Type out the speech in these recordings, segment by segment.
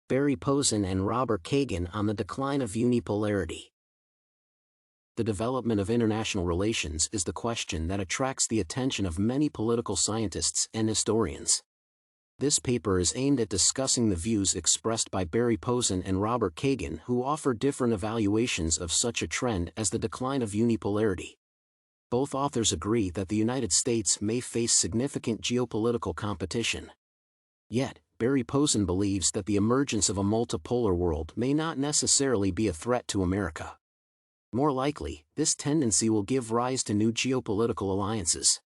Barry Posen and Robert Kagan on the decline of unipolarity. The development of international relations is the question that attracts the attention of many political scientists and historians. This paper is aimed at discussing the views expressed by Barry Posen and Robert Kagan, who offer different evaluations of such a trend as the decline of unipolarity. Both authors agree that the United States may face significant geopolitical competition. Yet, Barry Posen believes that the emergence of a multipolar world may not necessarily be a threat to America. More likely, this tendency will give rise to new geopolitical alliances.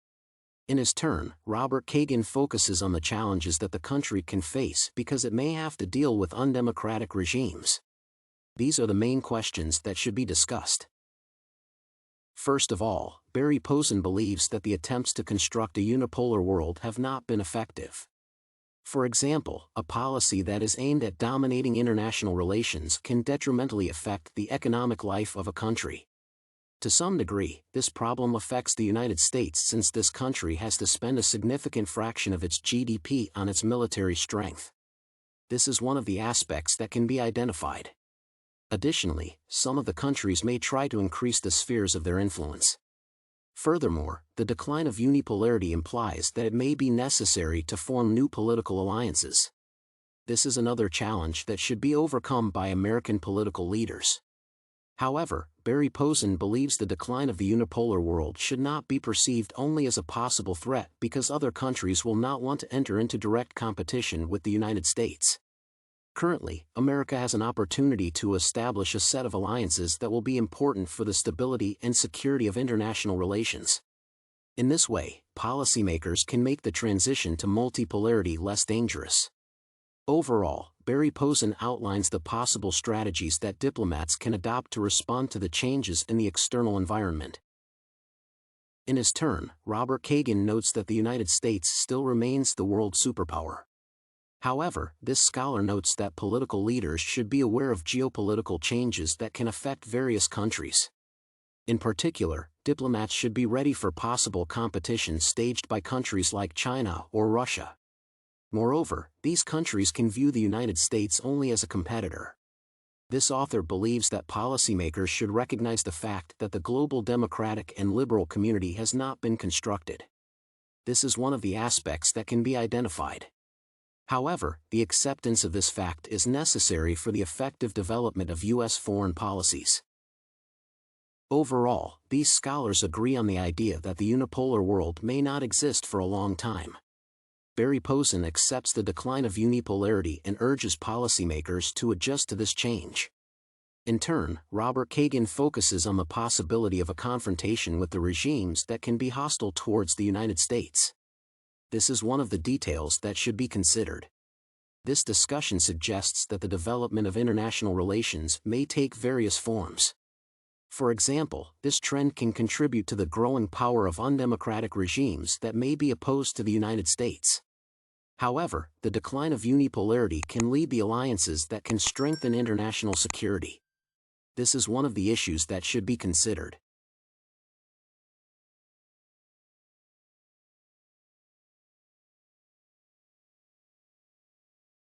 In his turn, Robert Kagan focuses on the challenges that the country can face because it may have to deal with undemocratic regimes. These are the main questions that should be discussed. First of all, Barry Posen believes that the attempts to construct a unipolar world have not been effective. For example, a policy that is aimed at dominating international relations can detrimentally affect the economic life of a country. To some degree, this problem affects the United States since this country has to spend a significant fraction of its GDP on its military strength. This is one of the aspects that can be identified. Additionally, some of the countries may try to increase the spheres of their influence. Furthermore, the decline of unipolarity implies that it may be necessary to form new political alliances. This is another challenge that should be overcome by American political leaders. However, Barry Posen believes the decline of the unipolar world should not be perceived only as a possible threat because other countries will not want to enter into direct competition with the United States. Currently, America has an opportunity to establish a set of alliances that will be important for the stability and security of international relations. In this way, policymakers can make the transition to multipolarity less dangerous. Overall, Barry Posen outlines the possible strategies that diplomats can adopt to respond to the changes in the external environment. In his turn, Robert Kagan notes that the United States still remains the world superpower. However, this scholar notes that political leaders should be aware of geopolitical changes that can affect various countries. In particular, diplomats should be ready for possible competition staged by countries like China or Russia. Moreover, these countries can view the United States only as a competitor. This author believes that policymakers should recognize the fact that the global democratic and liberal community has not been constructed. This is one of the aspects that can be identified. However, the acceptance of this fact is necessary for the effective development of U.S. foreign policies. Overall, these scholars agree on the idea that the unipolar world may not exist for a long time. Barry Posen accepts the decline of unipolarity and urges policymakers to adjust to this change. In turn, Robert Kagan focuses on the possibility of a confrontation with the regimes that can be hostile towards the United States. This is one of the details that should be considered. This discussion suggests that the development of international relations may take various forms. For example, this trend can contribute to the growing power of undemocratic regimes that may be opposed to the United States. However, the decline of unipolarity can lead the alliances that can strengthen international security. This is one of the issues that should be considered.